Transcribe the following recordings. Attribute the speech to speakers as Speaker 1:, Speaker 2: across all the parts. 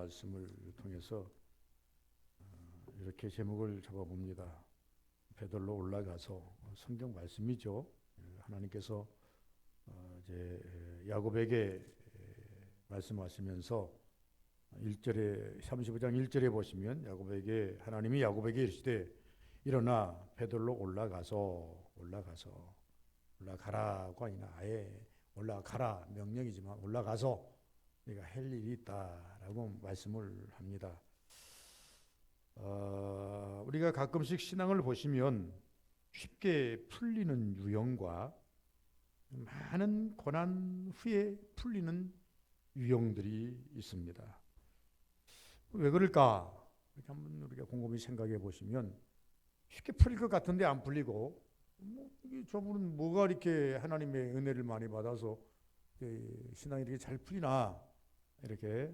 Speaker 1: 말씀을 통해서 이렇게 제목을 잡아봅니다. 베들로 올라가서 성경 말씀이죠. 하나님께서 이제 야곱에게 말씀하시면서 1절에 35장 1절에 보시면 하나님이 야곱에게 이르시되 일어나 베들로 올라가라고 아니라 아예 올라가라 명령이지만 올라가서 네가 할 일이 있다라고 말씀을 합니다. 우리가 가끔씩 신앙을 보시면 쉽게 풀리는 유형과 많은 고난 후에 풀리는 유형들이 있습니다. 왜 그럴까? 이렇게 한번 우리가 곰곰이 생각해 보시면 쉽게 풀릴 것 같은데 안 풀리고, 저분은 뭐가 이렇게 하나님의 은혜를 많이 받아서 신앙이 이렇게 잘 풀리나, 이렇게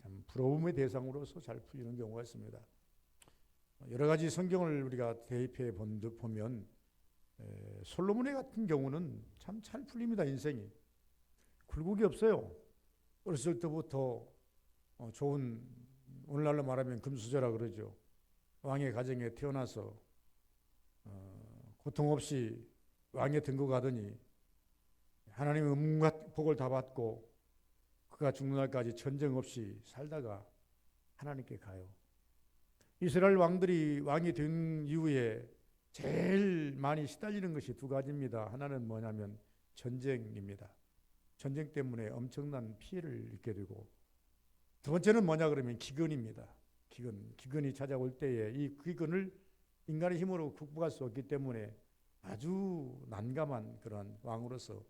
Speaker 1: 참 부러움의 대상으로서 잘 풀리는 경우가 있습니다. 여러 가지 성경을 우리가 대입해 보면 솔로몬의 같은 경우는 참 잘 풀립니다. 인생이 굴곡이 없어요. 어렸을 때부터 좋은, 오늘날로 말하면 금수저라 그러죠. 왕의 가정에 태어나서 고통 없이 왕의 등극 하더니 하나님의 온갖 복을 다 받고 그가 죽는 날까지 전쟁 없이 살다가 하나님께 가요. 이스라엘 왕들이 왕이 된 이후에 제일 많이 시달리는 것이 두 가지입니다. 하나는 뭐냐면 전쟁입니다. 전쟁 때문에 엄청난 피해를 입게 되고, 두 번째는 뭐냐 그러면 기근입니다. 기근이 찾아올 때에 이 기근을 인간의 힘으로 극복할 수 없기 때문에 아주 난감한 그런 왕으로서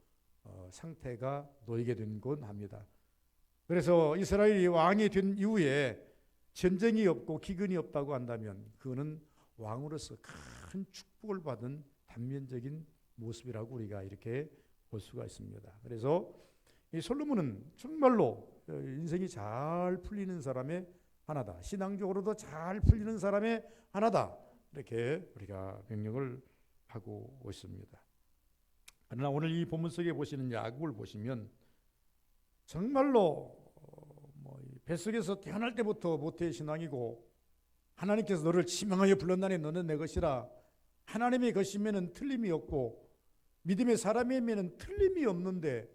Speaker 1: 상태가 놓이게 된곤 합니다. 그래서 이스라엘이 왕이 된 이후에 전쟁이 없고 기근이 없다고 한다면 그거는 왕으로서 큰 축복을 받은 단면적인 모습이라고 우리가 이렇게 볼 수가 있습니다. 그래서 이 솔로몬은 정말로 인생이 잘 풀리는 사람의 하나다. 신앙적으로도 잘 풀리는 사람의 하나다. 이렇게 우리가 명령을 하고 있습니다. 그러나 오늘 이 본문 속에 보시는 야곱을 보시면 정말로 뱃속에서 태어날 때부터 모태의 신앙이고, 하나님께서 너를 지명하여 불렀나니 너는 내 것이라, 하나님의 것이면은 틀림이 없고 믿음의 사람이면은 틀림이 없는데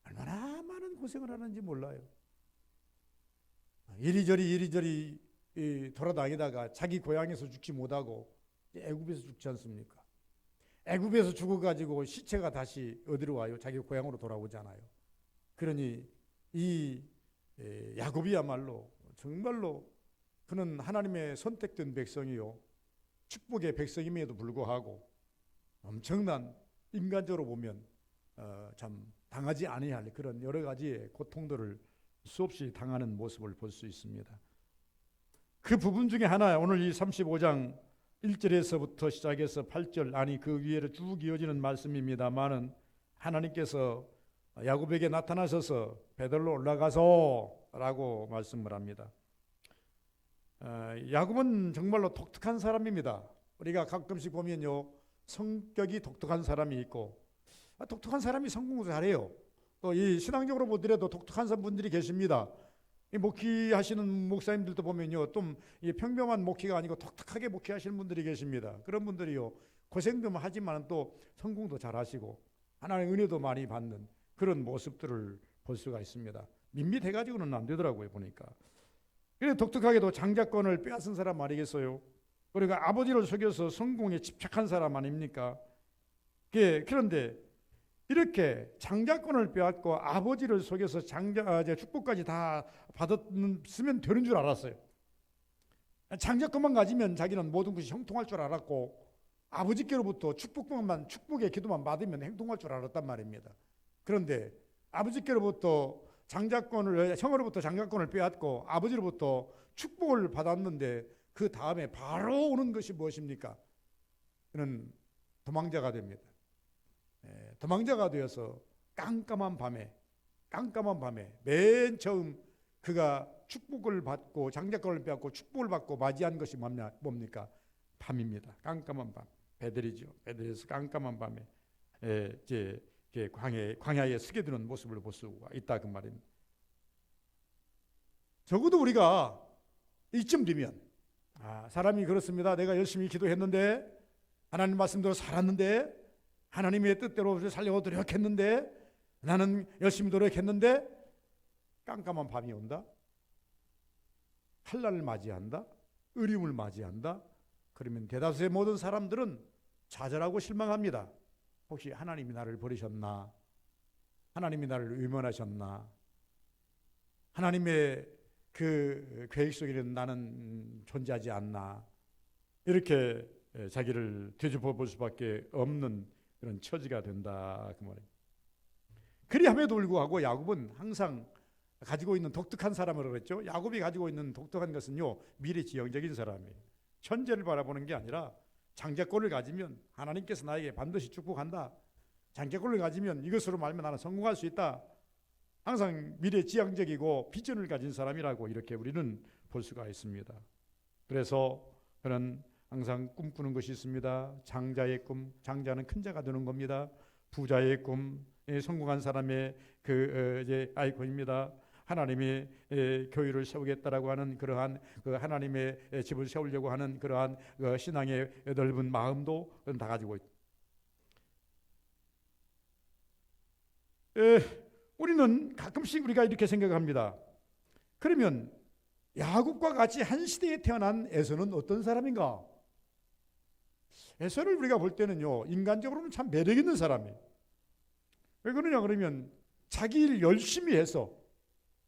Speaker 1: 얼마나 많은 고생을 하는지 몰라요. 이리저리 돌아다니다가 자기 고향에서 죽지 못하고 애굽에서 죽지 않습니까? 애굽에서 죽어가지고 시체가 다시 어디로 와요? 자기 고향으로 돌아오잖아요. 그러니 이 야곱이야말로 정말로 그는 하나님의 선택된 백성이요, 축복의 백성임에도 불구하고 엄청난, 인간적으로 보면 참 당하지 아니할 그런 여러 가지의 고통들을 수없이 당하는 모습을 볼 수 있습니다. 그 부분 중에 하나, 오늘 이 35장 1절에서부터 시작해서 8절, 아니 그 위에로 쭉 이어지는 말씀입니다만은, 하나님께서 야곱에게 나타나셔서 베들로 올라가서 라고 말씀을 합니다. 야곱은 정말로 독특한 사람입니다. 우리가 가끔씩 보면요, 성격이 독특한 사람이 있고, 독특한 사람이 성공을 잘해요. 또 이 신앙적으로 보더라도 독특한 분들이 계십니다. 이 목회하시는 목사님들도 보면요, 좀 평범한 목회가 아니고 독특하게 목회하시는 분들이 계십니다. 그런 분들이요, 고생도 하지만 또 성공도 잘하시고 하나님의 은혜도 많이 받는 그런 모습들을 볼 수가 있습니다. 밋밋해가지고는 안 되더라고요, 보니까. 그래서 독특하게도 장자권을 빼앗은 사람 아니겠어요? 그리고 아버지를 속여서 성공에 집착한 사람 아닙니까? 그런데 이렇게 장자권을 빼앗고 아버지를 속여서 축복까지 다 받았으면 되는 줄 알았어요. 장자권만 가지면 자기는 모든 것이 형통할 줄 알았고, 아버지께로부터 축복의 기도만 받으면 행동할 줄 알았단 말입니다. 그런데 아버지께로부터 형으로부터 장자권을 빼앗고 아버지로부터 축복을 받았는데 그 다음에 바로 오는 것이 무엇입니까? 그는 도망자가 됩니다. 도망자가 되어서 깜깜한 밤에 맨 처음 그가 축복을 받고 장자권을 빼앗고 축복을 받고 맞이한 것이 뭡니까? 밤입니다. 깜깜한 밤, 베들이죠. 베들에서 깜깜한 밤에 광야에 쓰게 되는 모습을 볼 수가 있다 그 말입니다. 적어도 우리가 이쯤 되면 사람이 그렇습니다. 내가 열심히 기도했는데 하나님 말씀대로 살았는데 하나님의 뜻대로 살려고 노력했는데 나는 열심히 노력했는데 깜깜한 밤이 온다. 환난을 맞이한다. 어려움을 맞이한다. 그러면 대다수의 모든 사람들은 좌절하고 실망합니다. 혹시 하나님이 나를 버리셨나? 하나님이 나를 외면하셨나? 하나님의 그 계획 속에는 나는 존재하지 않나? 이렇게 자기를 되짚어 볼 수밖에 없는 그런 처지가 된다 그 말이에요. 그리함에도 불구하고 야곱은 항상 가지고 있는 독특한 사람이라고 그랬죠. 야곱이 가지고 있는 독특한 것은요, 미래지향적인 사람이에요. 현재를 바라보는 게 아니라 장자권을 가지면 하나님께서 나에게 반드시 축복한다. 장자권을 가지면 이것으로 말하면 나는 성공할 수 있다. 항상 미래지향적이고 비전을 가진 사람이라고 이렇게 우리는 볼 수가 있습니다. 그래서 그는 항상 꿈꾸는 것이 있습니다. 장자의 꿈, 장자는 큰 자가 되는 겁니다. 부자의 꿈, 성공한 사람의 이제 아이콘입니다. 하나님의 교회를 세우겠다라고 하는 그러한 하나님의 집을 세우려고 하는 그러한 신앙의 넓은 마음도 다 가지고 있다. 우리는 가끔씩 우리가 이렇게 생각합니다. 그러면 야곱과 같이 한 시대에 태어난 에서는 어떤 사람인가? 에서를 우리가 볼 때는요, 인간적으로는 참 매력 있는 사람이에요. 왜 그러냐 그러면 자기 일 열심히 해서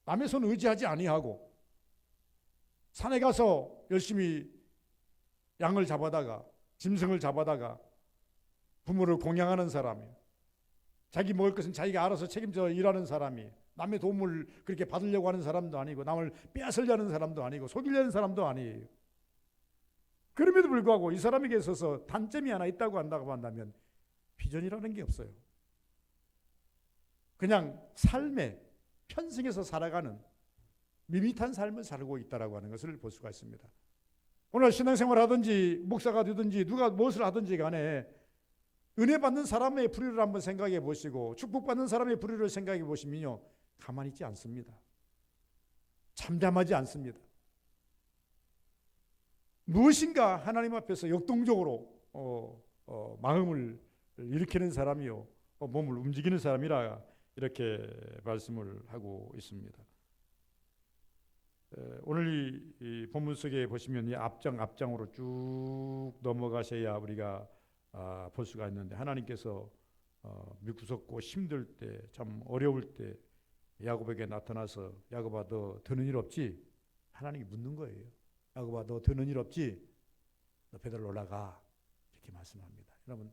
Speaker 1: 남의 손 의지하지 아니하고 산에 가서 열심히 양을 잡아다가 짐승을 잡아다가 부모를 공양하는 사람이에요. 자기 먹을 것은 자기가 알아서 책임져 일하는 사람이에요. 남의 도움을 그렇게 받으려고 하는 사람도 아니고 남을 빼앗으려는 사람도 아니고 속이려는 사람도 아니에요. 그럼에도 불구하고 이 사람에게 있어서 단점이 하나 있다고 한다면 비전이라는 게 없어요. 그냥 삶의 편승해서 살아가는 밋밋한 삶을 살고 있다라고 하는 것을 볼 수가 있습니다. 오늘 신앙생활 하든지 목사가 되든지 누가 무엇을 하든지 간에 은혜 받는 사람의 부류를 한번 생각해 보시고 축복받는 사람의 부류를 생각해 보시면요, 가만히 있지 않습니다. 잠잠하지 않습니다. 무엇인가 하나님 앞에서 역동적으로 마음을 일으키는 사람이요, 몸을 움직이는 사람이라 이렇게 말씀을 하고 있습니다. 오늘 이 본문 속에 보시면 이 앞장으로 쭉 넘어가셔야 우리가 볼 수가 있는데, 하나님께서 미구섭고 힘들 때, 참 어려울 때 야곱에게 나타나서 야곱아 너 드는 일 없지? 하나님이 묻는 거예요. 야곱아 너 드는 일 없지? 너 배들로 올라가, 이렇게 말씀합니다. 여러분,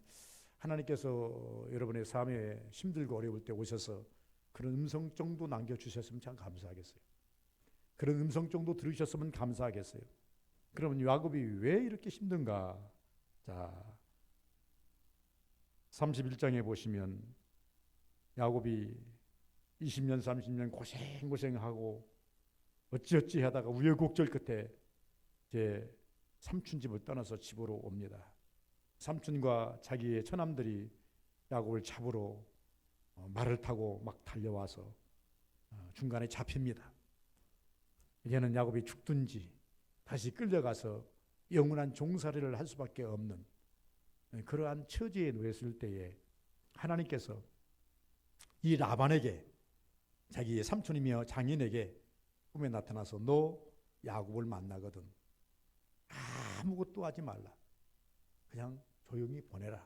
Speaker 1: 하나님께서 여러분의 삶에 힘들고 어려울 때 오셔서 그런 음성 정도 남겨주셨으면 참 감사하겠어요. 그런 음성 정도 들으셨으면 감사하겠어요. 그러면 야곱이 왜 이렇게 힘든가? 자, 31장에 보시면 야곱이 20년 30년 고생하고 어찌어찌 하다가 우여곡절 끝에 제 삼촌 집을 떠나서 집으로 옵니다. 삼촌과 자기의 처남들이 야곱을 잡으러 말을 타고 막 달려와서 중간에 잡힙니다. 이제는 야곱이 죽든지 다시 끌려가서 영원한 종살이를 할 수밖에 없는 그러한 처지에 놓였을 때에 하나님께서 이 라반에게, 자기의 삼촌이며 장인에게 꿈에 나타나서 너 야곱을 만나거든 아무것도 하지 말라. 그냥 조용히 보내라.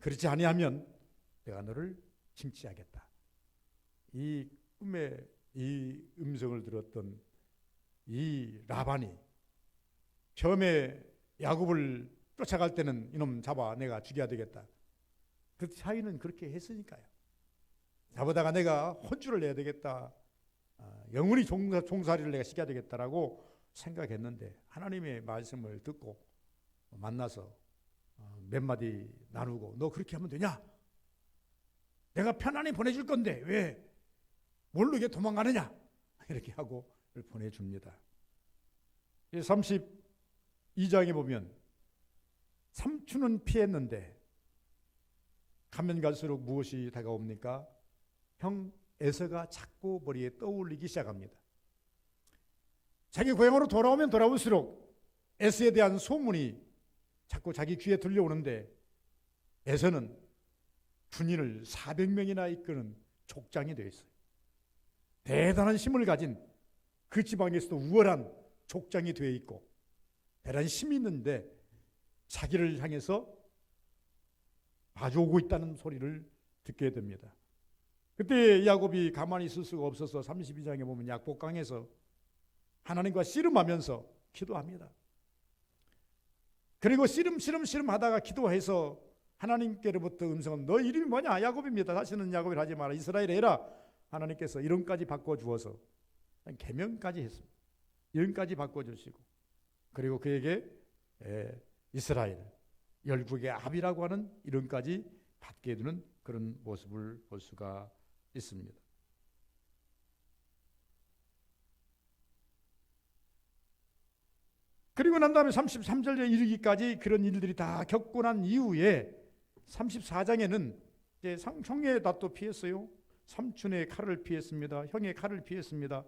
Speaker 1: 그렇지 아니하면 내가 너를 징치하겠다. 이 꿈에 이 음성을 들었던 이 라반이 처음에 야곱을 쫓아갈 때는 이놈 잡아 내가 죽여야 되겠다. 그 차이는 그렇게 했으니까요. 잡아다가 내가 혼쭐을 내야 되겠다. 영원히 종살이를 내가 시켜야 되겠다라고 생각했는데 하나님의 말씀을 듣고 만나서 몇 마디 나누고 너 그렇게 하면 되냐? 내가 편안히 보내줄 건데 왜 모르게 도망가느냐? 이렇게 하고 보내줍니다. 32장에 보면 삼촌은 피했는데 가면 갈수록 무엇이 다가옵니까? 형 에서가 자꾸 머리에 떠올리기 시작합니다. 자기 고향으로 돌아오면 돌아올수록 에서에 대한 소문이 자꾸 자기 귀에 들려오는데 에서는 군인을 400명이나 이끄는 족장이 되어 있어요. 대단한 힘을 가진 그 지방에서도 우월한 족장이 되어 있고 대단한 힘이 있는데 자기를 향해서 마주오고 있다는 소리를 듣게 됩니다. 그때 야곱이 가만히 있을 수가 없어서 32장에 보면 약복강에서 하나님과 씨름하면서 기도합니다. 그리고 씨름 하다가 기도해서 하나님께로부터 음성은 너 이름이 뭐냐? 야곱입니다. 다시는 야곱이라 하지 마라. 이스라엘 해라. 하나님께서 이름까지 바꿔주어서 계명까지 했습니다. 이름까지 바꿔주시고 그리고 그에게 이스라엘 열국의 아비라고 하는 이름까지 받게 되는 그런 모습을 볼 수가 있습니다. 그리고 난 다음에 33절에 이르기까지 그런 일들이 다 겪고 난 이후에 34장에는 이제 형의 낯도 피했어요. 삼촌의 칼을 피했습니다. 형의 칼을 피했습니다.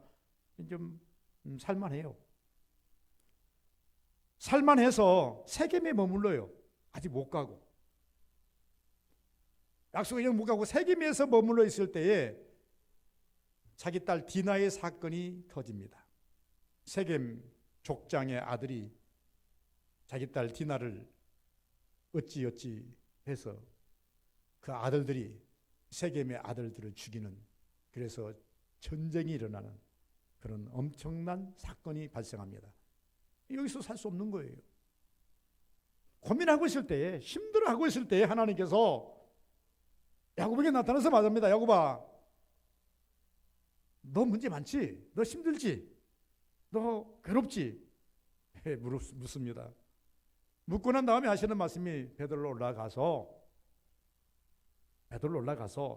Speaker 1: 좀 살만해요. 살만해서 세겜에 머물러요. 아직 못 가고 약속의 못 가고 세겜에서 머물러 있을 때에 자기 딸 디나의 사건이 터집니다. 세겜 족장의 아들이 자기 딸 디나를 어찌 해서 그 아들들이 세겜의 아들들을 죽이는, 그래서 전쟁이 일어나는 그런 엄청난 사건이 발생합니다. 여기서 살 수 없는 거예요. 고민하고 있을 때에, 힘들어하고 있을 때에 하나님께서 야곱에게 나타나서 말합니다. 야곱아, 너 문제 많지? 너 힘들지? 너 괴롭지? 묻습니다. 묻고 난 다음에 하시는 말씀이 베들로 올라가서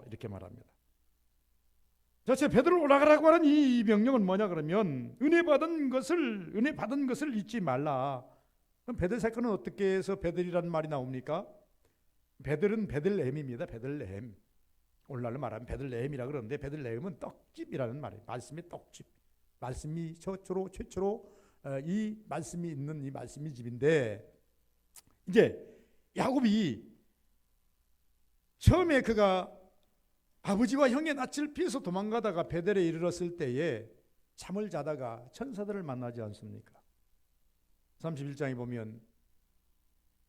Speaker 1: 이렇게 말합니다. 도대체 베들로 올라가라고 하는 이 명령은 뭐냐 그러면 은혜 받은 것을 잊지 말라. 그럼 베들 사건은 어떻게 해서 베들이라는 말이 나옵니까? 베들은 베들레헴입니다. 베들레헴. 오늘날로 말하면 베들레헴이라 그러는데 베들레헴은 떡집이라는 말이에요. 말씀의 떡집. 말씀이 최초로 이 말씀이 있는 이 말씀의 집인데, 이제 야곱이 처음에 그가 아버지와 형의 낯을 피해서 도망가다가 베델에 이르렀을 때에 잠을 자다가 천사들을 만나지 않습니까? 31장에 보면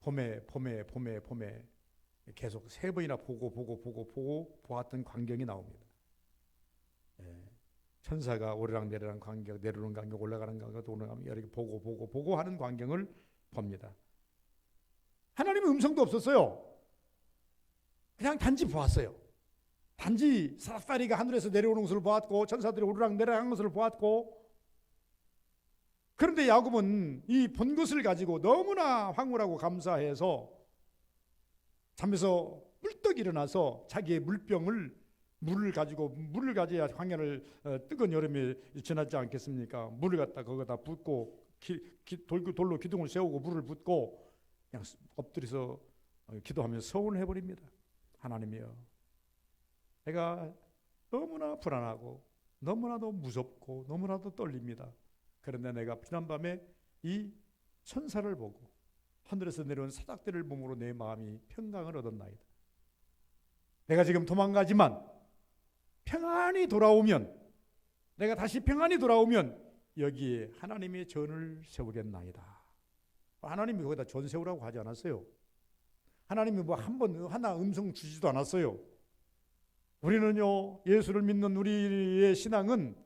Speaker 1: 봄에 계속 3번이나 보고 보았던 광경이 나옵니다. 천사가 오르락내리락 광경, 내려오는 광경, 올라가는 광경, 오르는 광경, 이렇게 보고 하는 광경을 봅니다. 하나님의 음성도 없었어요. 그냥 단지 보았어요. 단지 사파리가 하늘에서 내려오는 것을 보았고 천사들이 오르락내리락 것을 보았고, 그런데 야곱은 이 본 것을 가지고 너무나 황홀하고 감사해서 잠에서 뿔떡 일어나서 자기의 물을 가져야 광야를 뜨거운 여름에 지났지 않겠습니까? 물을 갖다 거기다 붓고 돌로 기둥을 세우고 물을 붓고 그냥 엎드려서 기도하며 서원을 해버립니다. 하나님이여, 내가 너무나 불안하고 너무나도 무섭고 너무나도 떨립니다. 그런데 내가 지난밤에 이 천사를 보고 하늘에서 내려온 사닥들을 몸으로 내 마음이 평강을 얻었나이다. 내가 지금 도망가지만 평안히 돌아오면, 내가 다시 평안히 돌아오면 여기에 하나님의 전을 세우겠나이다. 하나님이 거기다 전 세우라고 하지 않았어요. 하나님이 하나 음성 주지도 않았어요. 우리는요, 예수를 믿는 우리의 신앙은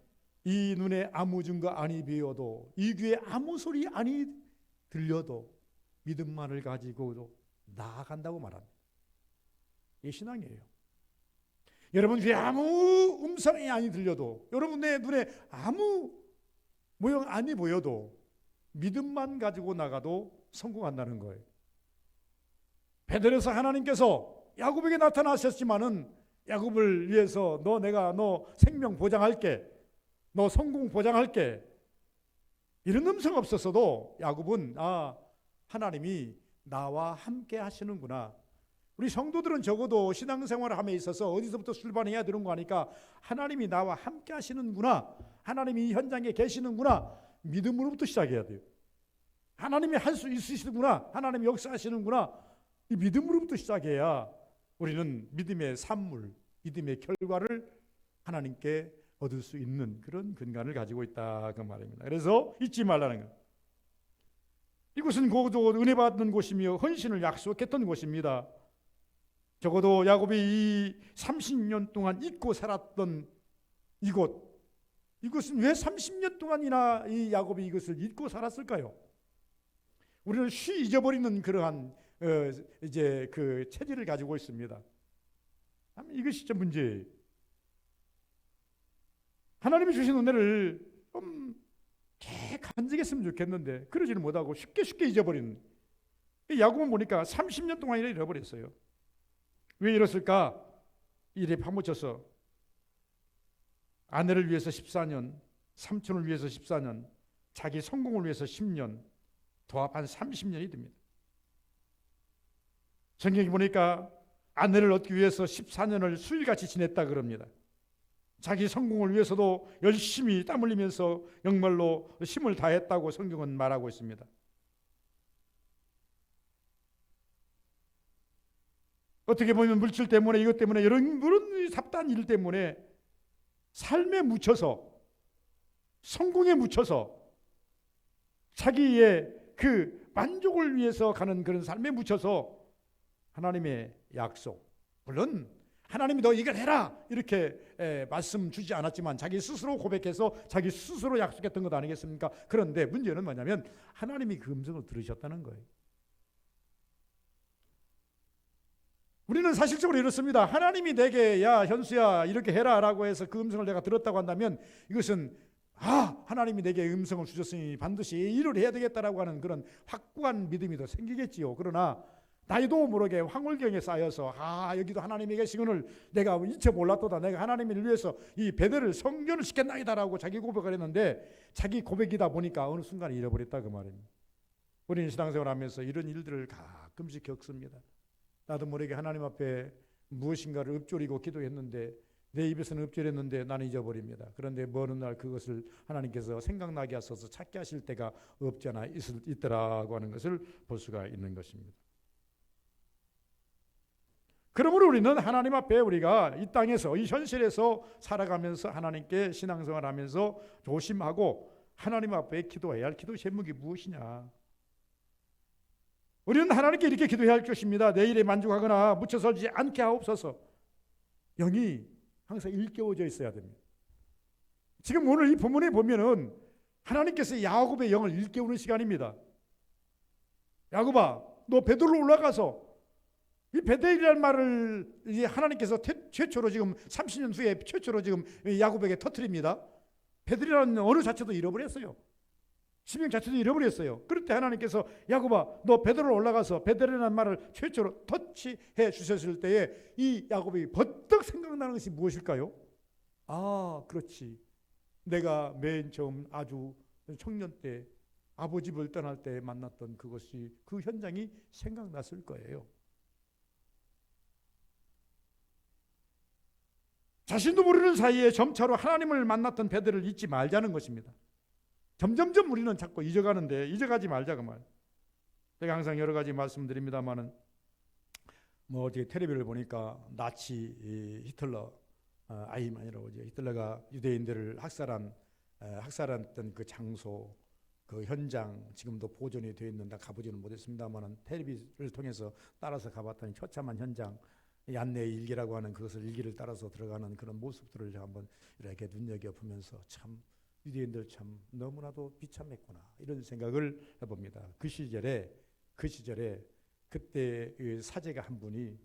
Speaker 1: 이 눈에 아무 증거 아니 보여도, 이 귀에 아무 소리 아니 들려도 믿음만을 가지고 나아간다고 말합니다. 이게 신앙이에요. 여러분 귀에 아무 음성이 아니 들려도, 여러분의 눈에 아무 모형 아니 보여도 믿음만 가지고 나가도 성공한다는 거예요. 베델에서 하나님께서 야곱에게 나타나셨지만은 야곱을 위해서 내가 너 생명 보장할게, 너 성공 보장할게, 이런 음성 없었어도 야곱은 하나님이 나와 함께 하시는구나. 우리 성도들은 적어도 신앙생활을 함에 있어서 어디서부터 출발해야 되는 거 아니까 하나님이 나와 함께 하시는구나, 하나님이 이 현장에 계시는구나, 믿음으로부터 시작해야 돼요. 하나님이 할 수 있으시구나, 하나님이 역사하시는구나, 이 믿음으로부터 시작해야 우리는 믿음의 산물, 믿음의 결과를 하나님께 얻을 수 있는 그런 근간을 가지고 있다 그 말입니다. 그래서 잊지 말라는 것. 이곳은 고도 은혜 받는 곳이며 헌신을 약속했던 곳입니다. 적어도 야곱이 이 30년 동안 잊고 살았던 이곳은 왜 30년 동안이나 이 야곱이 이것을 잊고 살았을까요? 우리는 쉬 잊어버리는 그러한 이제 그 체질을 가지고 있습니다. 이것이 좀 문제예요. 하나님이 주신 은혜를 좀 간직했으면 좋겠는데 그러지는 못하고 쉽게 잊어버리는. 야곱은 보니까 30년 동안이나 잃어버렸어요. 왜 이랬을까? 일에 파묻혀서 아내를 위해서 14년, 삼촌을 위해서 14년, 자기 성공을 위해서 10년, 도합 한 30년이 됩니다. 성경에 보니까 아내를 얻기 위해서 14년을 수일같이 지냈다 그럽니다. 자기 성공을 위해서도 열심히 땀 흘리면서 정말로 힘을 다했다고 성경은 말하고 있습니다. 어떻게 보면 물질 때문에 이것 때문에 이런 삽단 일 때문에 삶에 묻혀서 성공에 묻혀서 자기의 그 만족을 위해서 가는 그런 삶에 묻혀서 하나님의 약속, 물론 하나님이 너 이걸 해라 이렇게 말씀 주지 않았지만 자기 스스로 고백해서 자기 스스로 약속했던 것 아니겠습니까? 그런데 문제는 뭐냐면 하나님이 그 음성을 들으셨다는 거예요. 우리는 사실적으로 이렇습니다. 하나님이 내게 야 현수야 이렇게 해라 라고 해서 그 음성을 내가 들었다고 한다면 이것은 하나님이 내게 음성을 주셨으니 반드시 일을 해야 되겠다라고 하는 그런 확고한 믿음이 더 생기겠지요. 그러나 나이도 모르게 황홀경에 쌓여서 여기도 하나님이 계신 것을 내가 일체 몰랐도다. 내가 하나님을 위해서 이 베델을 성전을 시켰나이다라고 자기 고백을 했는데 자기 고백이다 보니까 어느 순간에 잃어버렸다 그 말입니다. 우리는 신앙생활하면서 이런 일들을 가끔씩 겪습니다. 나도 모르게 하나님 앞에 무엇인가를 읊조리고 기도했는데 내 입에서는 읊조렸는데 나는 잊어버립니다. 그런데 어느 날 그것을 하나님께서 생각나게 하셔서 찾게 하실 때가 없지 않아 있더라고 하는 것을 볼 수가 있는 것입니다. 그러므로 우리는 하나님 앞에 우리가 이 땅에서 이 현실에서 살아가면서 하나님께 신앙생활하면서 조심하고 하나님 앞에 기도해야 할 기도 제목이 무엇이냐. 우리는 하나님께 이렇게 기도해야 할 것입니다. 내 일에 만족하거나 묻혀서지 않게 하옵소서. 영이 항상 일깨워져 있어야 됩니다. 지금 오늘 이 본문에 보면은 하나님께서 야곱의 영을 일깨우는 시간입니다. 야곱아, 너 베들로 올라가서 이 베델이라는 말을 이제 하나님께서 최초로 지금 30년 후에 최초로 지금 야곱에게 터뜨립니다. 베델이라는 언어 자체도 잃어버렸어요. 지명 자체도 잃어버렸어요. 그럴 때 하나님께서 야곱아 너 베델로 올라가서 베델이라는 말을 최초로 터치해 주셨을 때에 이 야곱이 번뜩 생각나는 것이 무엇일까요? 그렇지. 내가 맨 처음 아주 청년 때 아버지 집을 떠날 때 만났던 그것이 그 현장이 생각났을 거예요. 자신도 모르는 사이에 점차로 하나님을 만났던 베델을 잊지 말자는 것입니다. 점점점 우리는 자꾸 잊어가는데 잊어가지 말자 그 말. 제가 항상 여러 가지 말씀드립니다만은 어제 텔레비를 보니까 나치 히틀러 아이만이라고 이제 히틀러가 유대인들을 학살했던 그 장소 그 현장 지금도 보존이 되어 있는데 가보지는 못했습니다만은 텔레비를 통해서 따라서 가봤더니 처참한 현장 얀네의 일기라고 하는 그것을 일기를 따라서 들어가는 그런 모습들을 한번 이렇게 눈여겨보면서 참 유대인들 참 너무나도 비참했구나 이런 생각을 해봅니다. 그 시절에 그때 사제가 한 분이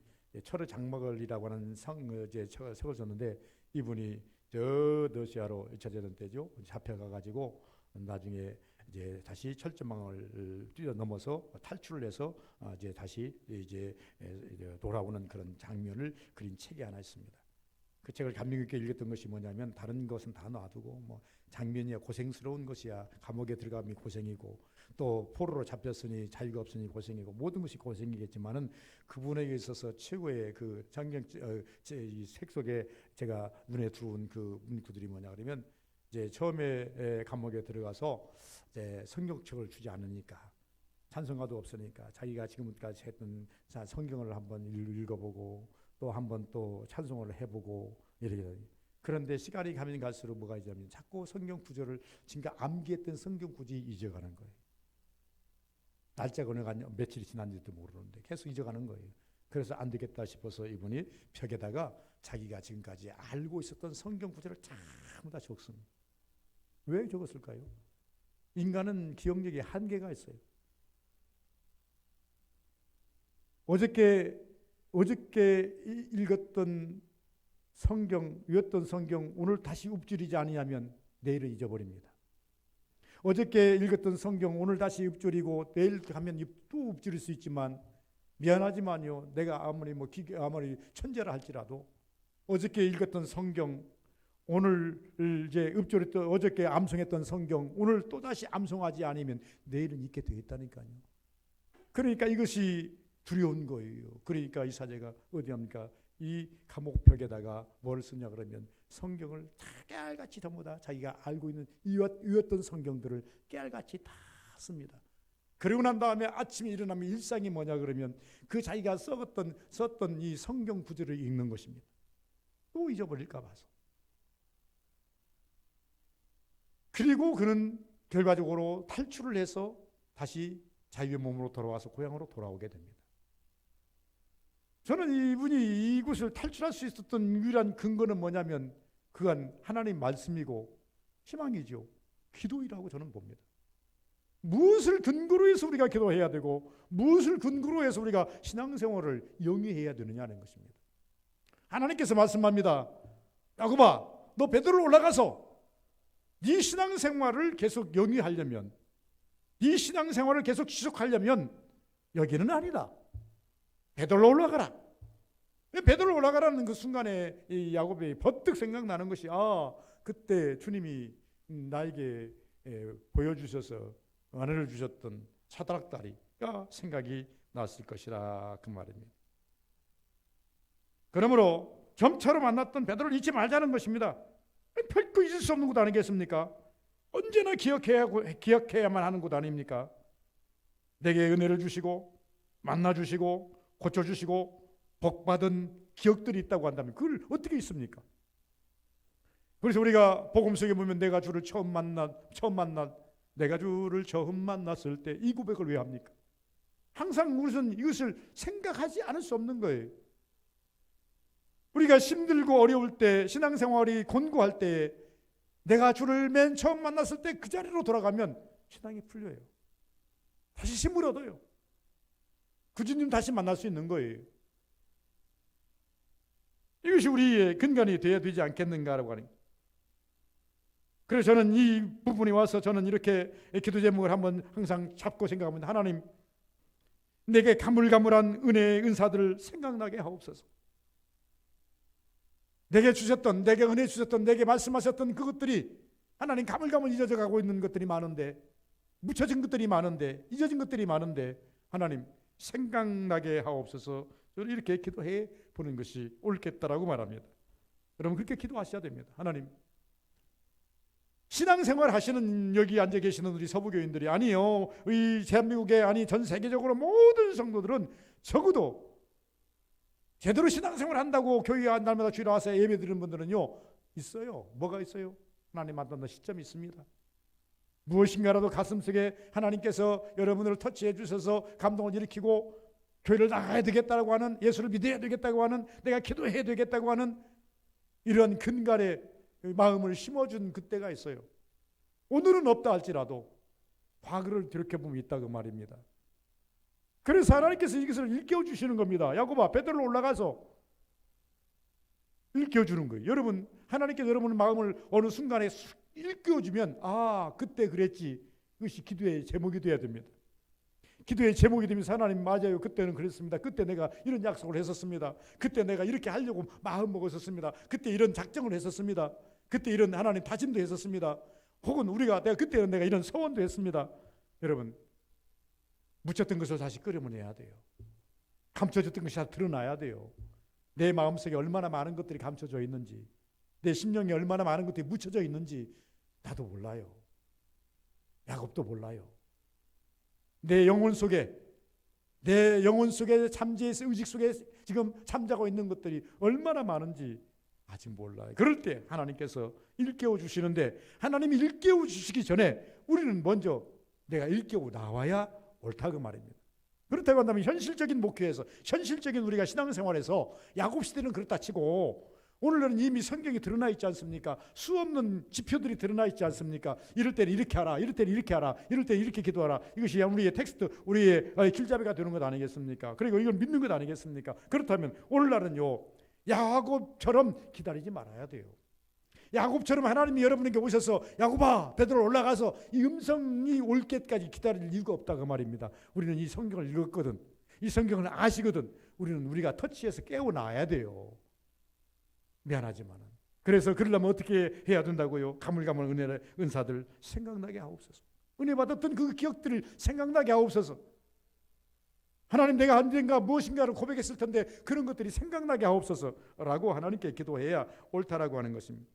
Speaker 1: 철의 장막을이라고 하는 석을 줬는데 이분이 저 러시아로 2차 대전 때죠. 잡혀가가지고 나중에 이제 다시 철조망을 뛰어넘어서 탈출을 해서 이제 다시 이제 돌아오는 그런 장면을 그린 책이 하나 있습니다. 그 책을 감명 깊게 읽었던 것이 뭐냐면 다른 것은 다 놔두고 뭐 장면이야 고생스러운 것이야 감옥에 들어가면 고생이고 또 포로로 잡혔으니 자유가 없으니 고생이고 모든 것이 고생이겠지만은 그분에게 있어서 최고의 그 장경 이 책 속에 제가 눈에 들어온 그 문구들이 뭐냐 그러면 이제 처음에 감옥에 들어가서 이제 성경책을 주지 않으니까, 찬송가도 없으니까 자기가 지금까지 했던 성경을 한번 읽어보고 또 한번 또 찬송을 해보고 이렇게. 그런데 시간이 가면 갈수록 뭐가 있냐면 자꾸 성경 구절을 지금까지 암기했던 성경 구절이 잊어가는 거예요. 날짜가 어느 며칠이 지난지도 모르는데 계속 잊어가는 거예요. 그래서 안 되겠다 싶어서 이분이 벽에다가 자기가 지금까지 알고 있었던 성경 구절을 전부 다 적습니다. 왜 적었을까요? 인간은 기억력에 한계가 있어요. 어저께 읽었던 성경, 외웠던 성경 오늘 다시 읊조리지 않으면 내일은 잊어버립니다. 어저께 읽었던 성경 오늘 다시 읊조리고 내일 가면 또 읊조릴 수 있지만 미안하지만요, 내가 아무리 천재라 할지라도 어저께 읽었던 성경, 오늘 이제 읊조렸던 어저께 암송했던 성경 오늘 또 다시 암송하지 않으면 내일은 잊게 되어 있다니까요. 그러니까 이것이 두려운 거예요. 그러니까 이 사제가 어디 합니까? 이 감옥 벽에다가 뭘 쓰냐 그러면 성경을 다 깨알같이 전부 다 자기가 알고 있는 외웠던 성경들을 깨알같이 다 씁니다. 그리고 난 다음에 아침에 일어나면 일상이 뭐냐 그러면 그 자기가 썼던 이 성경 구절을 읽는 것입니다. 또 잊어버릴까 봐서. 그리고 그는 결과적으로 탈출을 해서 다시 자유의 몸으로 돌아와서 고향으로 돌아오게 됩니다. 저는 이분이 이곳을 탈출할 수 있었던 유일한 근거는 뭐냐면 그건 하나님 말씀이고 희망이죠. 기도이라고 저는 봅니다. 무엇을 근거로 해서 우리가 기도해야 되고 무엇을 근거로 해서 우리가 신앙생활을 영위해야 되느냐는 것입니다. 하나님께서 말씀합니다. 야곱아, 너 베드로로 올라가서 네 신앙생활을 계속 영위하려면, 네 신앙생활을 계속 지속하려면 여기는 아니다. 베드로로 올라가라. 베드로로 올라가라는 그 순간에 이 야곱이 버뜩 생각나는 것이 그때 주님이 나에게 보여주셔서 은혜를 주셨던 사드락다리가 생각이 났을 것이라 그 말입니다. 그러므로 점차로 만났던 베드로를 잊지 말자는 것입니다. 결코 잊을 수 없는 것 아니겠습니까? 언제나 기억해야만 하는 것 아닙니까? 내게 은혜를 주시고 만나주시고 고쳐주시고 복받은 기억들이 있다고 한다면 그걸 어떻게 있습니까? 그래서 우리가 복음 속에 보면 내가 주를 처음 만났을 때 이 고백을 왜 합니까? 항상 우리는 이것을 생각하지 않을 수 없는 거예요. 우리가 힘들고 어려울 때, 신앙생활이 곤고할 때 내가 주를 맨 처음 만났을 때 그 자리로 돌아가면 신앙이 풀려요. 다시 힘을 얻어요. 그 주님 다시 만날 수 있는 거예요. 이것이 우리의 근간이 되어야 되지 않겠는가라고 하는 거예요. 그래서 저는 이 부분에 와서 저는 이렇게 기도 제목을 한번 항상 잡고 생각합니다. 하나님, 내게 가물가물한 은혜의 은사들을 생각나게 하옵소서. 내게 은혜 주셨던, 내게 말씀하셨던 그것들이 하나님 가물가물 잊어져 가고 있는 것들이 많은데, 묻혀진 것들이 많은데, 잊어진 것들이 많은데 하나님 생각나게 하옵소서. 저는 이렇게 기도해 보는 것이 옳겠다라고 말합니다. 여러분 그렇게 기도하셔야 됩니다. 하나님, 신앙생활 하시는 여기 앉아 계시는 우리 서부교인들이 아니요, 이 대한민국에 아니 전 세계적으로 모든 성도들은 적어도 제대로 신앙생활 한다고 교회 날마다 주일에 와서 예배 드리는 분들은요 있어요. 뭐가 있어요? 하나님 만나는 시점이 있습니다. 무엇인가라도 가슴속에 하나님께서 여러분을 터치해 주셔서 감동을 일으키고 교회를 나가야 되겠다고 하는, 예수를 믿어야 되겠다고 하는, 내가 기도해야 되겠다고 하는 이런 근간의 마음을 심어준 그때가 있어요. 오늘은 없다 할지라도 과거를 돌이켜보면 있다고 말입니다. 그래서 하나님께서 이것을 일깨워주시는 겁니다. 야곱아, 베드로로 올라가서 일깨워주는 거예요. 여러분, 하나님께서 여러분의 마음을 어느 순간에 일깨워주면 그때 그랬지. 이것이 기도의 제목이 되어야 됩니다. 기도의 제목이 되면서 하나님 맞아요. 그때는 그랬습니다. 그때 내가 이런 약속을 했었습니다. 그때 내가 이렇게 하려고 마음 먹었었습니다. 그때 이런 작정을 했었습니다. 그때 이런 하나님 다짐도 했었습니다. 혹은 그때는 내가 이런 소원도 했습니다. 여러분, 묻혔던 것을 다시 끌어내야 돼요. 감춰졌던 것이 다 드러나야 돼요. 내 마음속에 얼마나 많은 것들이 감춰져 있는지, 내 심령에 얼마나 많은 것들이 묻혀져 있는지 나도 몰라요. 야곱도 몰라요. 내 영혼 속에 잠재에서 의식 속에 지금 잠자고 있는 것들이 얼마나 많은지 아직 몰라요. 그럴 때 하나님께서 일깨워 주시는데, 하나님이 일깨워 주시기 전에 우리는 먼저 내가 일깨워 나와야 옳다 그 말입니다. 그렇다고 한다면 현실적인 목표에서, 현실적인 우리가 신앙생활에서, 야곱 시대는 그렇다 치고 오늘날은 이미 성경이 드러나 있지 않습니까? 수없는 지표들이 드러나 있지 않습니까? 이럴 때는 이렇게 하라, 이럴 때는 이렇게 하라, 이럴 때는 이렇게 기도하라. 이것이 우리의 텍스트, 우리의 길잡이가 되는 것 아니겠습니까? 그리고 이걸 믿는 것 아니겠습니까? 그렇다면 오늘날은요, 야곱처럼 기다리지 말아야 돼요. 야곱처럼 하나님이 여러분에게 오셔서 야곱아 베드로 올라가서 이 음성이 올 때까지 기다릴 이유가 없다 그 말입니다. 우리는 이 성경을 읽었거든, 이 성경을 아시거든, 우리가 터치해서 깨어나야 돼요. 미안하지만. 그래서 그러려면 어떻게 해야 된다고요? 가물가물 은혜의 은사들 생각나게 하옵소서. 은혜 받았던 그 기억들을 생각나게 하옵소서. 하나님 내가 언젠가 무엇인가를 고백했을 텐데 그런 것들이 생각나게 하옵소서라고 하나님께 기도해야 옳다라고 하는 것입니다.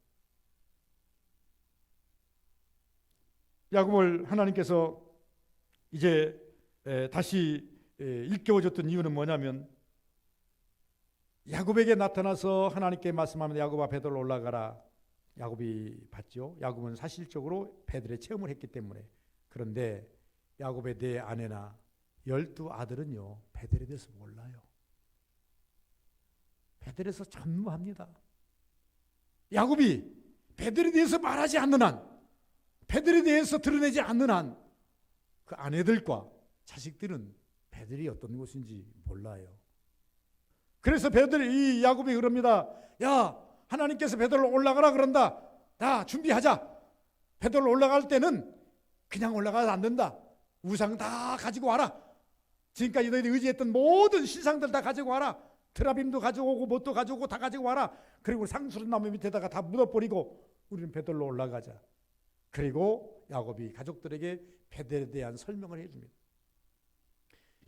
Speaker 1: 야곱을 하나님께서 이제 다시 일깨워줬던 이유는 뭐냐면, 야곱에게 나타나서 하나님께 말씀하면 야곱아 베들로 올라가라. 야곱이 봤죠. 야곱은 사실적으로 베들의 체험을 했기 때문에. 그런데 야곱의 네 아내나 12아들은요 베들에 대해서 몰라요. 베들에서 전무합니다. 야곱이 베들에 대해서 말하지 않는 한, 베들에 대해서 드러내지 않는 한, 그 아내들과 자식들은 베들이 어떤 곳인지 몰라요. 그래서 이 야곱이 그럽니다. 야, 하나님께서 베들로 올라가라 그런다. 야, 준비하자. 베들로 올라갈 때는 그냥 올라가서 안 된다. 우상 다 가지고 와라. 지금까지 너희들이 의지했던 모든 신상들 다 가지고 와라. 드라빔도 가져오고 뭣도 가져오고 다 가지고 와라. 그리고 상수리나무 밑에다가 다 묻어버리고 우리는 베들로 올라가자. 그리고 야곱이 가족들에게 베들에 대한 설명을 해줍니다.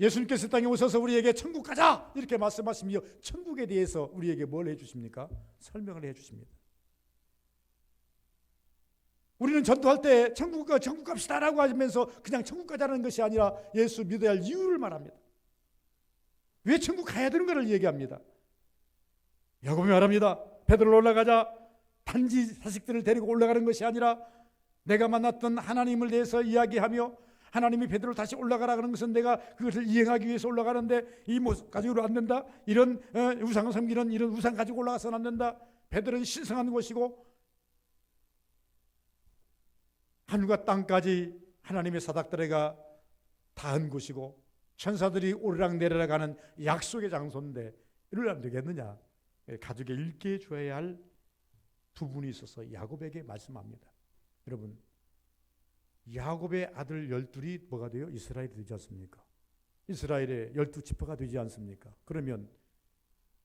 Speaker 1: 예수님께서 땅에 오셔서 우리에게 천국 가자 이렇게 말씀하시며 천국에 대해서 우리에게 뭘 해주십니까? 설명을 해주십니다. 우리는 전도할 때 천국 갑시다라고 하면서 그냥 천국 가자는 것이 아니라 예수 믿어야 할 이유를 말합니다. 왜 천국 가야 되는가를 얘기합니다. 야곱이 말합니다. 베드로로 올라가자. 단지 자식들을 데리고 올라가는 것이 아니라 내가 만났던 하나님을 대해서 이야기하며, 하나님이 베드로를 다시 올라가라 그러는 것은 내가 그것을 이행하기 위해서 올라가는데 이 모습 가지고는 안 된다. 이런 우상을 섬기는 이런 우상 가지고 올라가서는 안 된다. 베드로는 신성한 곳이고 하늘과 땅까지 하나님의 사닥다리가 닿은 곳이고 천사들이 오르락 내리락 하는 약속의 장소인데 이러면 안 되겠느냐. 가족에 일깨워 줘야 할 두 분이 있어서 야곱에게 말씀합니다. 여러분, 야곱의 아들 12이 뭐가 돼요? 이스라엘이 되지 않습니까? 이스라엘의 12지파가 되지 않습니까? 그러면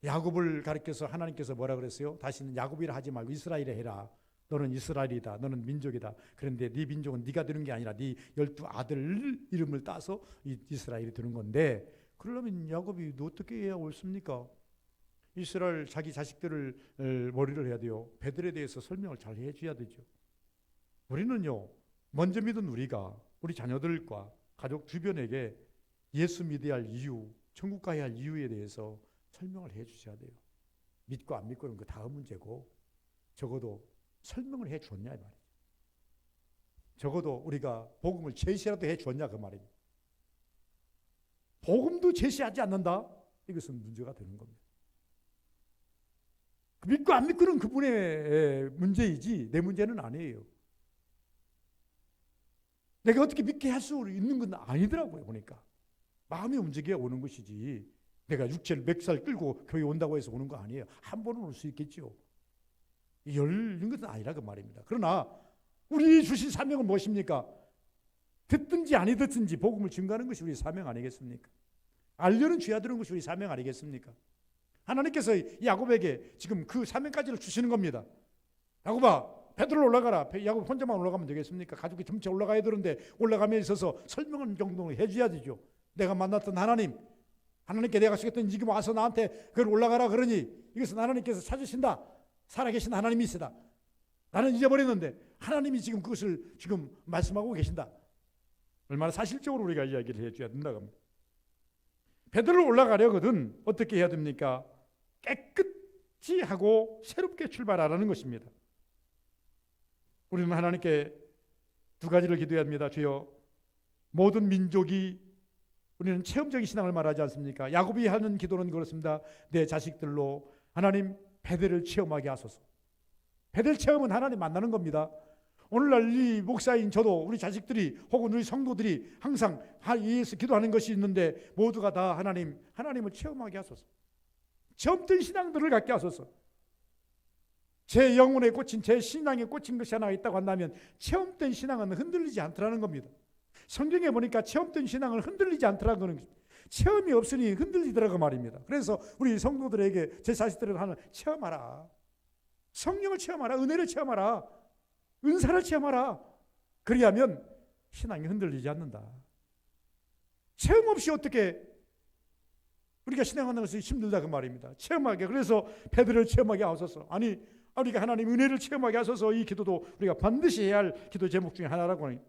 Speaker 1: 야곱을 가리켜서 하나님께서 뭐라 그랬어요? 다시는 야곱이라 하지 말고 이스라엘이라 해라. 너는 이스라엘이다. 너는 민족이다. 그런데 네 민족은 네가 되는 게 아니라 네 12아들 이름을 따서 이스라엘이 되는 건데, 그러려면 야곱이 어떻게 해야 옳습니까? 이스라엘 자기 자식들을 머리를 해야 돼요. 베들에 대해서 설명을 잘 해줘야 되죠. 우리는요, 먼저 믿은 우리가 우리 자녀들과 가족 주변에게 예수 믿어야 할 이유, 천국 가야 할 이유에 대해서 설명을 해 주셔야 돼요. 믿고 안 믿고는 그 다음 문제고, 적어도 설명을 해 줬냐 이 말이에요. 적어도 우리가 복음을 제시라도 해 줬냐 그 말입니다. 복음도 제시하지 않는다? 이것은 문제가 되는 겁니다. 믿고 안 믿고는 그분의 문제이지 내 문제는 아니에요. 내가 어떻게 믿게 할 수 있는 건 아니더라고요. 보니까 마음이 움직여야 오는 것이지 내가 육체를 멱살 끌고 교회 온다고 해서 오는 거 아니에요. 한 번은 올 수 있겠죠. 열린 것은 아니라 그 말입니다. 그러나 우리 주신 사명은 무엇입니까? 듣든지 아니 듣든지 복음을 증거하는 것이 우리 사명 아니겠습니까? 알려는 줘야 되는 것이 우리 사명 아니겠습니까? 하나님께서 야곱에게 지금 그 사명까지를 주시는 겁니다. 야곱아, 베드로 올라가라. 야곱 혼자만 올라가면 되겠습니까? 가족이 전체 올라가야 되는데 올라감에 있어서 설명은 정도는 해줘야 되죠. 내가 만났던 하나님께 내가 주겠던 지금 와서 나한테 그걸 올라가라 그러니 이것은 하나님께서 찾으신다. 살아계신 하나님이시다. 나는 잊어버렸는데 하나님이 지금 그것을 지금 말씀하고 계신다. 얼마나 사실적으로 우리가 이야기를 해줘야 된다고 합니다. 베드로 올라가려거든 어떻게 해야 됩니까? 깨끗이 하고 새롭게 출발하라는 것입니다. 우리는 하나님께 두 가지를 기도해야 합니다. 주여, 모든 민족이, 우리는 체험적인 신앙을 말하지 않습니까? 야곱이 하는 기도는 그렇습니다. 내 자식들로 하나님 베델을 체험하게 하소서. 베델 체험은 하나님 만나는 겁니다. 오늘날 이 목사인 저도 우리 자식들이 혹은 우리 성도들이 항상 예수 기도하는 것이 있는데 모두가 다 하나님을 체험하게 하소서. 체험된 신앙들을 갖게 하소서. 제 영혼에 꽂힌, 제 신앙에 꽂힌 것이 하나 있다고 한다면 체험된 신앙은 흔들리지 않더라는 겁니다. 성경에 보니까 체험된 신앙을 흔들리지 않더라는 거는 체험이 없으니 흔들리더라고 말입니다. 그래서 우리 성도들에게, 제 자식들에게 하는, 체험하라. 성령을 체험하라. 은혜를 체험하라. 은사를 체험하라. 그리하면 신앙이 흔들리지 않는다. 체험 없이 어떻게 우리가 신앙하는 것이 힘들다 그 말입니다. 체험하게. 그래서 베드로를 체험하게 하소서. 아니, 우리가 하나님 은혜를 체험하게 하소서. 이 기도도 우리가 반드시 해야 할 기도 제목 중에 하나라고 하니.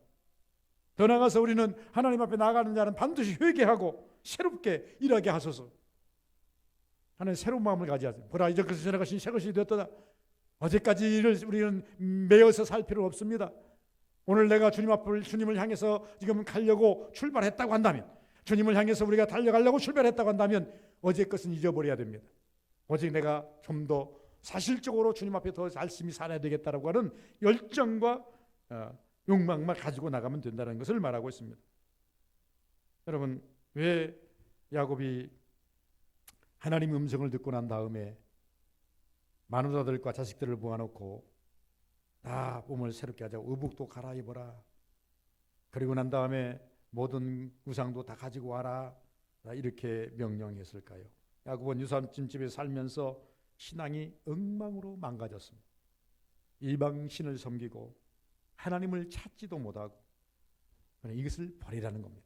Speaker 1: 더 나아가서 우리는 하나님 앞에 나아가는 자는 반드시 회개하고 새롭게 일하게 하소서. 하나님 새로운 마음을 가져야 돼. 보라, 이제까지 지나가신 새 것이 되었다. 어제까지를 우리는 매어서 살 필요 없습니다. 오늘 내가 주님을 향해서 지금 가려고 출발했다고 한다면, 주님을 향해서 우리가 달려가려고 출발했다고 한다면 어제 것은 잊어버려야 됩니다. 오직 내가 좀 더 사실적으로 주님 앞에 더 열심히 살아야 되겠다라고 하는 열정과 욕망만 가지고 나가면 된다는 것을 말하고 있습니다. 여러분, 왜 야곱이 하나님 음성을 듣고 난 다음에 마누라들과 자식들을 모아놓고 다 몸을 새롭게 하자고 의복도 갈아입어라, 그리고 난 다음에 모든 우상도 다 가지고 와라, 이렇게 명령했을까요? 야곱은 유삼집에 살면서 신앙이 엉망으로 망가졌습니다. 이방신을 섬기고 하나님을 찾지도 못하고 이것을 버리라는 겁니다.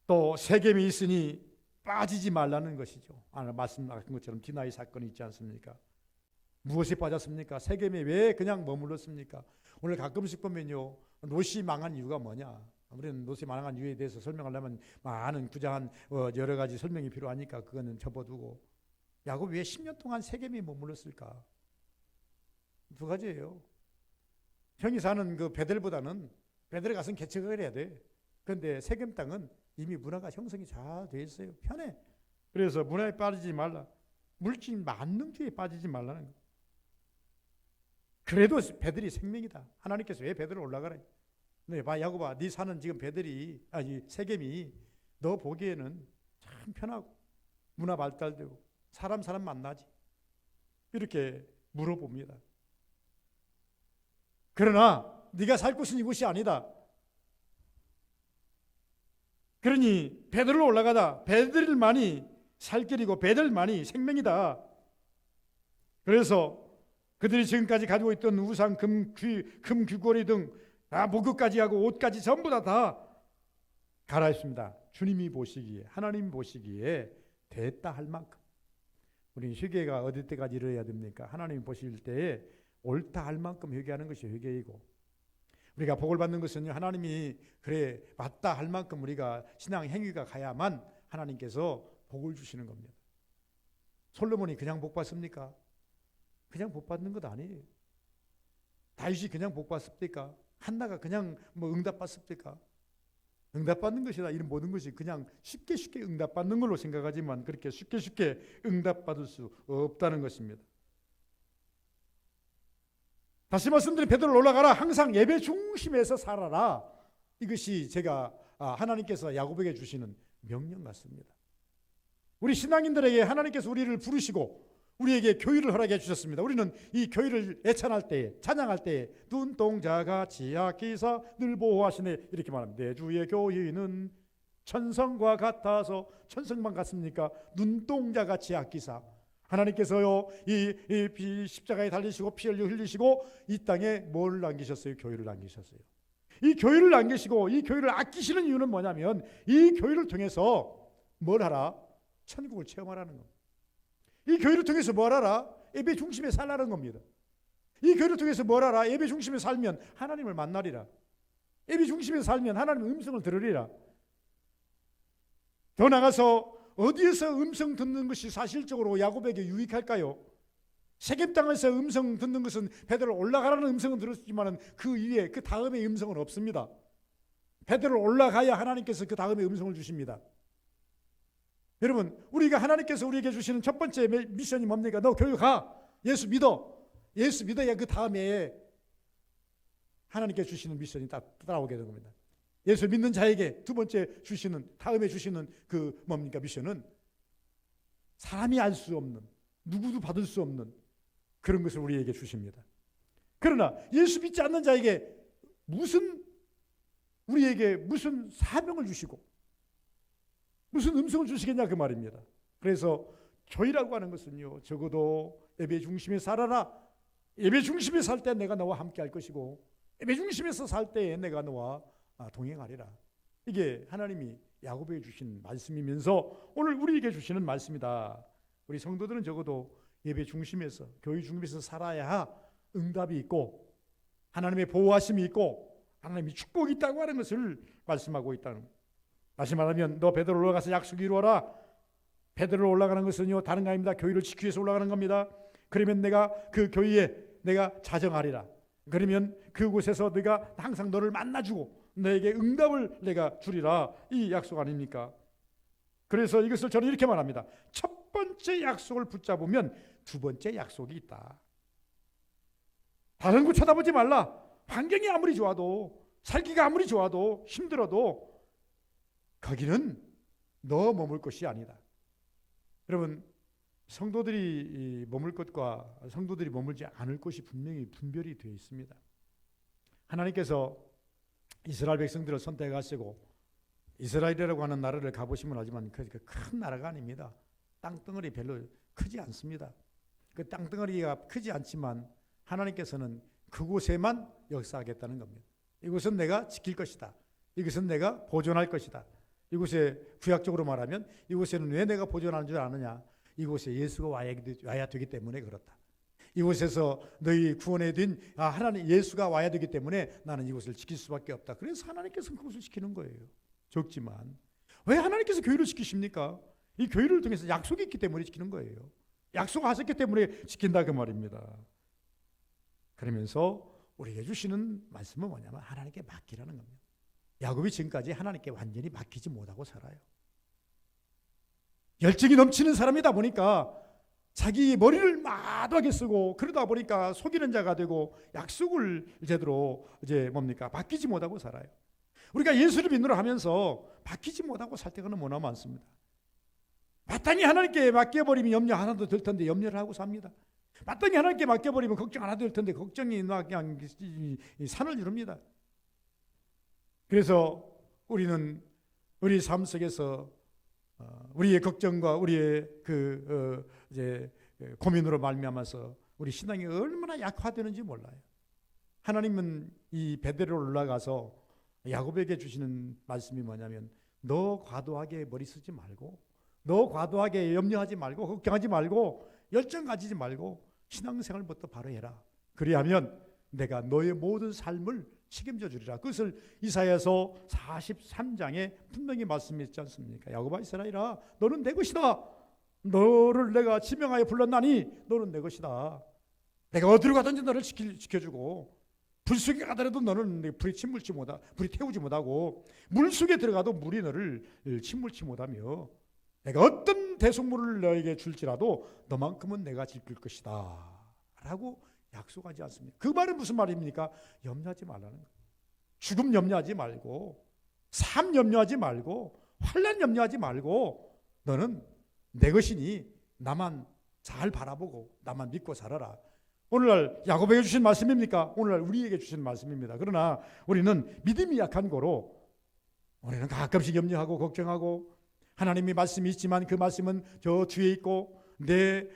Speaker 1: 또 세겜이 있으니 빠지지 말라는 것이죠. 말씀하신 것처럼 디나이 사건이 있지 않습니까? 무엇에 빠졌습니까? 세겜에 왜 그냥 머물렀습니까? 오늘 가끔씩 보면요, 롯이 망한 이유가 뭐냐? 우리는 롯이 망한 이유에 대해서 설명하려면 많은 구장한 여러 가지 설명이 필요하니까 그거는 접어두고, 야곱이 왜 10년 동안 세겜에 머물렀을까? 두 가지예요. 형이 사는 그 베델보다는, 베델에 가서는 개척을 해야 돼. 그런데 세겜 땅은 이미 문화가 형성이 잘 돼 있어요. 편해. 그래서 문화에 빠지지 말라. 물질 만능주의에 빠지지 말라는 거예요. 그래도 베델이 생명이다. 하나님께서 왜 베델을 올라가라? 네, 봐, 야곱아, 네 사는 지금 베델이, 세겜이 너 보기에는 참 편하고 문화 발달되고 사람 만나지. 이렇게 물어봅니다. 그러나 네가 살 곳은 이곳이 아니다. 그러니 베델로 올라가다. 베델만이 살 길이고 베델만이 생명이다. 그래서 그들이 지금까지 가지고 있던 우상, 금 귀걸이 등 목욕까지 하고 옷까지 전부 다 갈아입습니다. 주님이 보시기에, 하나님 보시기에 됐다 할 만큼. 우리 회개가 어디 때까지 이뤄야 됩니까? 하나님 보실 때에 옳다 할 만큼 회개하는 것이 회개이고, 우리가 복을 받는 것은 하나님이 그래 맞다 할 만큼 우리가 신앙 행위가 가야만 하나님께서 복을 주시는 겁니다. 솔로몬이 그냥 복 받습니까? 그냥 복 받는 것 아니에요. 다윗이 그냥 복 받습니까? 한나가 그냥 응답 받습니까? 응답 받는 것이다. 이런 모든 것이 그냥 쉽게 응답 받는 걸로 생각하지만 그렇게 쉽게 응답 받을 수 없다는 것입니다. 다시 말씀드린 베드로 올라가라. 항상 예배 중심에서 살아라. 이것이 제가 하나님께서 야곱에게 주시는 명령 같습니다. 우리 신앙인들에게 하나님께서 우리를 부르시고 우리에게 교회를 허락해 주셨습니다. 우리는 이 교회를 애찬할 때에, 찬양할 때에 눈동자가 지약기사 늘 보호하시네 이렇게 말합니다. 내 주의 교회는 천성과 같아서, 천성만 같습니까? 눈동자가 지약기사, 하나님께서요 이 십자가에 달리시고 피 흘리시고 이 땅에 뭘 남기셨어요? 교회를 남기셨어요. 이 교회를 남기시고 이 교회를 아끼시는 이유는 뭐냐면 이 교회를 통해서 뭘 하라? 천국을 체험하라는 겁니다. 이 교회를 통해서 뭘 하라? 예배 중심에 살라는 겁니다. 이 교회를 통해서 뭘 알아? 예배 중심에 살면 하나님을 만나리라. 예배 중심에 살면 하나님의 음성을 들으리라. 더 나가서 어디에서 음성 듣는 것이 사실적으로 야곱에게 유익할까요? 세겜 땅에서 음성 듣는 것은 베드로 올라가라는 음성은 들었지만 그 위에 그 다음의 음성은 없습니다. 베드로 올라가야 하나님께서 그 다음에 음성을 주십니다. 여러분, 우리가 하나님께서 우리에게 주시는 첫 번째 미션이 뭡니까? 너 교회 가. 예수 믿어. 예수 믿어야 그 다음에 하나님께서 주시는 미션이 따라오게 되는 겁니다. 예수 믿는 자에게 두 번째 주시는, 다음에 주시는 그 뭡니까? 미션은 사람이 알 수 없는, 누구도 받을 수 없는 그런 것을 우리에게 주십니다. 그러나 예수 믿지 않는 자에게 우리에게 무슨 사명을 주시고 무슨 음성을 주시겠냐 그 말입니다. 그래서 교회라고 하는 것은요, 적어도 예배 중심에 살아라. 예배 중심에 살 때 내가 너와 함께 할 것이고 예배 중심에서 살 때에 내가 너와 동행하리라. 이게 하나님이 야곱에게 주신 말씀이면서 오늘 우리에게 주시는 말씀이다. 우리 성도들은 적어도 예배 중심에서, 교회 중심에서 살아야 응답이 있고 하나님의 보호하심이 있고 하나님의 축복이 있다고 하는 것을 말씀하고 있다는 거예요. 다시 말하면 너 베드로 올라가서 약속 이루어라. 베드로 올라가는 것은요, 다른 게 아닙니다. 교회를 지키기 위해서 올라가는 겁니다. 그러면 내가 그 교회에 내가 자정하리라. 그러면 그곳에서 내가 항상 너를 만나주고 너에게 응답을 내가 주리라. 이 약속 아닙니까? 그래서 이것을 저는 이렇게 말합니다. 첫 번째 약속을 붙잡으면 두 번째 약속이 있다. 다른 곳 쳐다보지 말라. 환경이 아무리 좋아도, 살기가 아무리 좋아도, 힘들어도 거기는 너 머물 것이 아니다. 여러분, 성도들이 머물 것과 성도들이 머물지 않을 곳이 분명히 분별이 되어 있습니다. 하나님께서 이스라엘 백성들을 선택하시고 이스라엘이라고 하는 나라를 가보시면 알지만 큰 나라가 아닙니다. 땅덩어리 별로 크지 않습니다. 그 땅덩어리가 크지 않지만 하나님께서는 그곳에만 역사하겠다는 겁니다. 이곳은 내가 지킬 것이다. 이것은 내가 보존할 것이다. 이곳에 구약적으로 말하면 이곳에는 왜 내가 보존하는 줄 아느냐? 이곳에 예수가 와야 되기 때문에 그렇다. 이곳에서 너희 구원에 된 하나님 예수가 와야 되기 때문에 나는 이곳을 지킬 수밖에 없다. 그래서 하나님께서는 그것을 지키는 거예요. 적지만 왜 하나님께서 교회를 지키십니까? 이 교회를 통해서 약속이 있기 때문에 지키는 거예요. 약속하셨기 때문에 지킨다 그 말입니다. 그러면서 우리에게 주시는 말씀은 뭐냐면 하나님께 맡기라는 겁니다. 야곱이 지금까지 하나님께 완전히 맡기지 못하고 살아요. 열정이 넘치는 사람이다 보니까 자기 머리를 마도하게 쓰고 그러다 보니까 속이는 자가 되고 약속을 제대로 맡기지 못하고 살아요. 우리가 예수를 믿노라 하면서 맡기지 못하고 살 때가 너무나 많습니다. 마땅히 하나님께 맡겨버리면 염려 하나도 들 텐데 염려를 하고 삽니다. 마땅히 하나님께 맡겨버리면 걱정 하나도 들 텐데 걱정이 그냥 산을 이룹니다. 그래서 우리는 우리 삶 속에서 우리의 걱정과 우리의 고민으로 말미암아서 우리 신앙이 얼마나 약화되는지 몰라요. 하나님은 이 베델로 올라가서 야곱에게 주시는 말씀이 뭐냐면 너 과도하게 머리 쓰지 말고 너 과도하게 염려하지 말고 걱정하지 말고 열정 가지지 말고 신앙생활부터 바로 해라. 그리하면 내가 너의 모든 삶을 책임져 주리라. 그것을 이사야서 43장에 분명히 말씀했지 않습니까? 야곱아 이스라엘아 너는 내 것이다. 너를 내가 지명하여 불렀나니 너는 내 것이다. 내가 어디로 가든지 너를 지켜주고 불 속에 가더라도 너는 불이 태우지 못하고 물 속에 들어가도 물이 너를 침몰치 못하며 내가 어떤 대속물을 너에게 줄지라도 너만큼은 내가 지킬 것이다 라고 약속하지 않습니까? 그 말은 무슨 말입니까? 염려하지 말라는 거예요. 죽음 염려하지 말고 삶 염려하지 말고 환난 염려하지 말고 너는 내 것이니 나만 잘 바라보고 나만 믿고 살아라. 오늘날 야곱에게 주신 말씀입니까? 오늘날 우리에게 주신 말씀입니다. 그러나 우리는 믿음이 약한 거로 우리는 가끔씩 염려하고 걱정하고 하나님의 말씀이 있지만 그 말씀은 저 뒤에 있고 내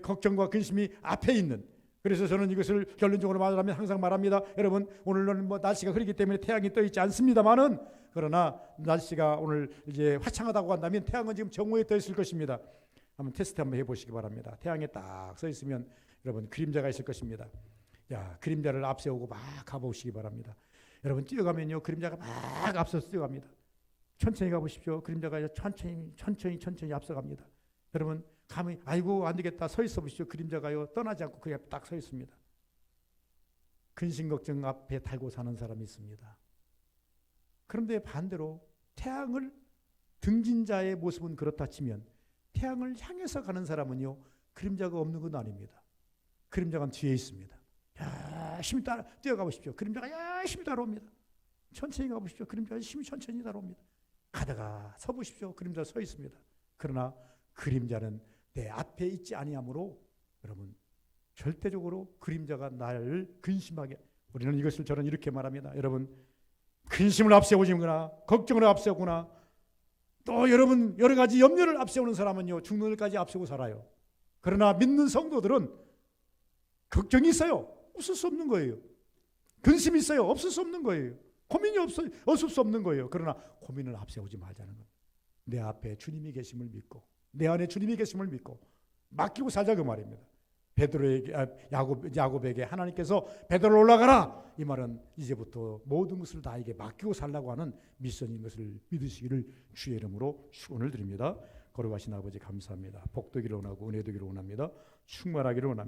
Speaker 1: 걱정과 근심이 앞에 있는. 그래서 저는 이것을 결론적으로 말하면 항상 말합니다. 여러분 오늘은 날씨가 흐리기 때문에 태양이 떠 있지 않습니다만은 그러나 날씨가 오늘 이제 화창하다고 한다면 태양은 지금 정오에 떠 있을 것입니다. 한번 테스트 한번 해보시기 바랍니다. 태양에 딱 서 있으면 여러분 그림자가 있을 것입니다. 야, 그림자를 앞세우고 막 가보시기 바랍니다. 여러분 뛰어가면요 그림자가 막 앞서서 뛰어갑니다. 천천히 가보십시오. 그림자가 천천히 앞서갑니다. 여러분 가면 아이고 안 되겠다 서 있어 보십시오. 그림자가요 떠나지 않고 그게 딱 서 있습니다. 근심 걱정 앞에 달고 사는 사람이 있습니다. 그런데 반대로 태양을 등진 자의 모습은 그렇다 치면 태양을 향해서 가는 사람은요 그림자가 없는 건 아닙니다. 그림자가 뒤에 있습니다. 열심히 뛰어가 보십시오. 그림자가 열심히 따라옵니다. 천천히 가보십시오. 그림자가 열심히 천천히 따라옵니다. 가다가 서 보십시오. 그림자 서 있습니다. 그러나 그림자는 내 앞에 있지 아니하므로 여러분 절대적으로 그림자가 나를 근심하게, 우리는 이것을 저는 이렇게 말합니다. 여러분 근심을 앞세우시거나 걱정을 앞세우거나 또 여러분 여러 가지 염려를 앞세우는 사람은요 죽는 일까지 앞세우고 살아요. 그러나 믿는 성도들은 걱정이 있어요. 없을 수 없는 거예요. 근심이 있어요. 없을 수 없는 거예요. 고민이 없을 수 없는 거예요. 그러나 고민을 앞세우지 말자는 겁니다. 내 앞에 주님이 계심을 믿고 내 안에 주님이 계심을 믿고 맡기고 살자 그 말입니다. 야곱에게 하나님께서 베드로를 올라가라 이 말은 이제부터 모든 것을 나에게 맡기고 살라고 하는 미션인 것을 믿으시기를 주의 이름으로 축원을 드립니다. 거룩하신 아버지 감사합니다. 복되기를 원하고 은혜되기를 원합니다. 충만하기를 원합니다.